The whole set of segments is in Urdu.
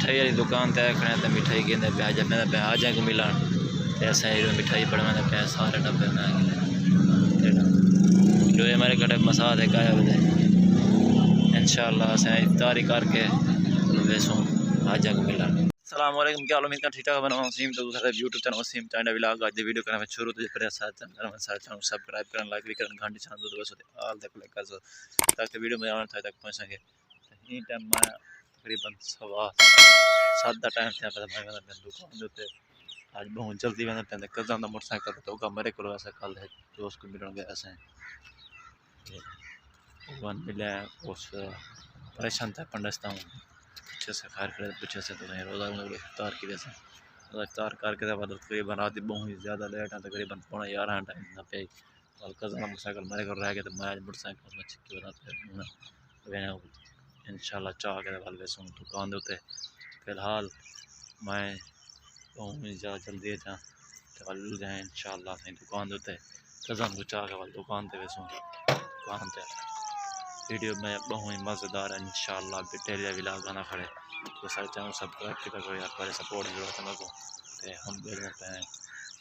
مٹھائی والی دکان تے کھڑے تے مٹھائی گیندے پیا جب میں پہ آ جائیں کو ملان تے اساں مٹھائی بڑھوانے پہ سارے ڈبے میں جو ہمارے گھر مساد ہے گایا ہوئے انشاءاللہ اساں افطاری کر کے ویسوں آ جائیں کو ملان. السلام علیکم، کیا حال امید کا ٹھیک ٹھاک بنا وسیم تو دوسرا YouTube channel Waseem channel vlog اج دی ویڈیو کرنا میں شروع تو پر ساتھ چینل سبسکرائب کرنا لائک بھی کرنا گھنٹی چان دو بس آل تک کلک کر تاکہ ویڈیو میں آن تک پہنچ سکے. این ٹائم میں تقریباً 7:15 دا ٹائم تھا پر میں دکان دے تے اج بہت جلدی میں پہلے کزن دا موٹر سائیکل تو کا میرے کول ایسا کل ہے دوست کو ملن گیا اسے ون ملا اس پریشان تھا پنڈستان اچھے سے خیر کرے پیچھے سے تو روزہ افطار کی وجہ سے افطار کر کے بعد تقریباً رات بہت زیادہ لیٹ ہے تقریباً 11:15 ٹائم نہ پہ کزن موٹر سائیکل میرے کو رہ گیا تو میں موٹر سائیکل میں چکی بنا انشاءاللہ چاہ کے بعد ویسوں دکان دے فی الحال میں بہت زیادہ جلدی جا تو جائیں انشاءاللہ اپنی دکان دے کزن کو چاہ کے بعد دکان تے ویسوں دکان تے ویڈیو میں بہت مزیدار ہے انشاءاللہ بیٹیریا ولاگ گانا کھڑے تو سارے چینل سبسکرائب کیتا کرو یار پہلے سپورٹ ضرورت ہے کو تے ہم بیٹھے ہیں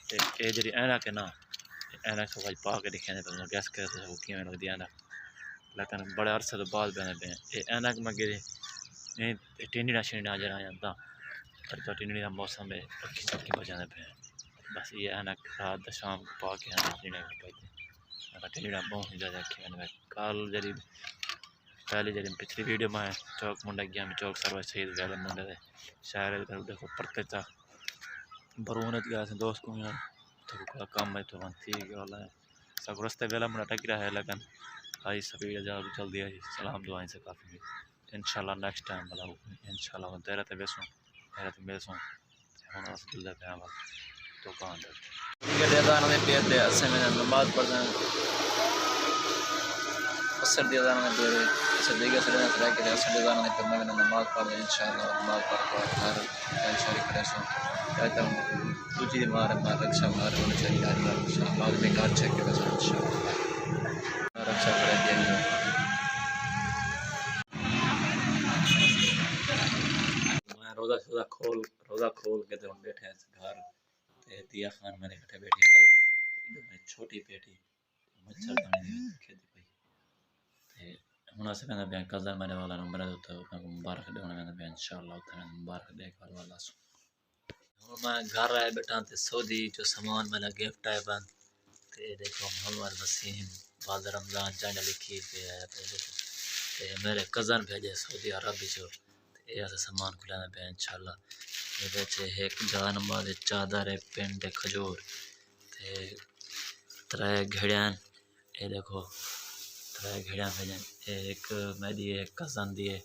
تے اے جڑی اینا کہ نا اینا کو بھائی پا کے دکھانے تو گیس کرتے ہو کیویں لگدی اینا لیکن بڑے عرصے تو بعد بنے پہ اے اینا کہ مگے ٹینڈی نشین نظر آ جاتا پر تو ٹینڈی کا موسم ہے اکھی چکی بجانے پہ بس یہ اینا رات شام کو پا کے ٹینڈی پہ ٹینڈی بہت زیادہ کھیل کال جڑی پہلے جڑی پچھلی ویڈیو میں چوک منڈا گیا میں چوک سروس شہید ویلے منڈے دے شہر دیکھو پرتے چا برونت گیا سے دوست کو تو کام ہے تو ٹھیک ہے سب رستے ویلا منڈا ٹکرا ہے لیکن ہائی سپیڈ زیادہ جلدی ہے سلام دعائیں سے کافی انشاءاللہ نیکسٹ ٹائم والا انشاءاللہ تیرے تے بیسوں تیرے تے بیسوں ہن اس دل دے پیا دکان دے ٹھیک ہے اذان میں پیر دے اسے میں نماز پڑھنا اثر دی اذان میں دے اسے دیگے سڑے نہ کہ اثر دی اذان میں کرنا میں نماز پڑھ انشاءاللہ نماز پڑھ کر گھر شریک کرے سو کہتا ہوں تجھ دی مار رکشا مار ہونا چاہیے انشاءاللہ میں گھر چیک کے انشاءاللہ رکشا کرے دیں میں روزہ کھول کے تو بیٹھے گھر تے دیا خان میرے کٹھے بیٹھی پئی چھوٹی بیٹی مچھر دانے کھیتی پئی تے ہن اس کہندا پیا کزن میرے والا نمبر ہے تو مبارک دینا میں انشاءاللہ تے مبارک دے کر والا سو میں گھر آئے بیٹھا تے سعودی جو سامان میرا گفٹ ہے بند تے دیکھو محمد وسیم بعد رمضان چاہنے لکھی پہ آیا پہ دیکھو تے میرے کزن بھیجے سعودی عرب جو تے ایسا سامان کھلانا پہ انشاءاللہ یہ بیچے ایک جان بعد چادر ہے پینٹ کھجور تے ترے گھڑیاں اے دیکھو ترے گھڑیاں بھیجیں ایک میری ایک کزن دی ہے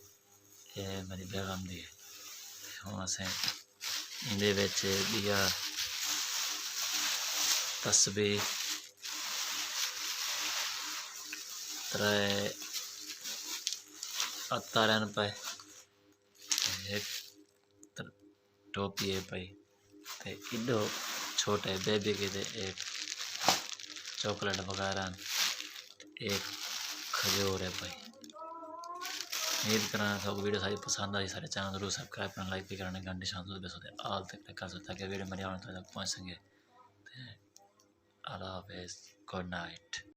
اے میری بیگم دی ہے ہاں سے اندے وچ دیا تسبیح ترے اتارن پہ ایک ٹوپی ہے پئی تے ایڈو چھوٹے بیبی کے دے ایک چاکلیٹ وغیرہ ایک کھجور ہے پئی امید کرنا سب ویڈیو ساری پسند آئی سارے چینل ضرور سبسکرائب کرنا لائک بھی کرنا گھنٹی شان دو بس ہوتے آل تک کر سکتا کہ ویڈیو میری آن تک پہنچ سکے اللہ حافظ گڈ نائٹ.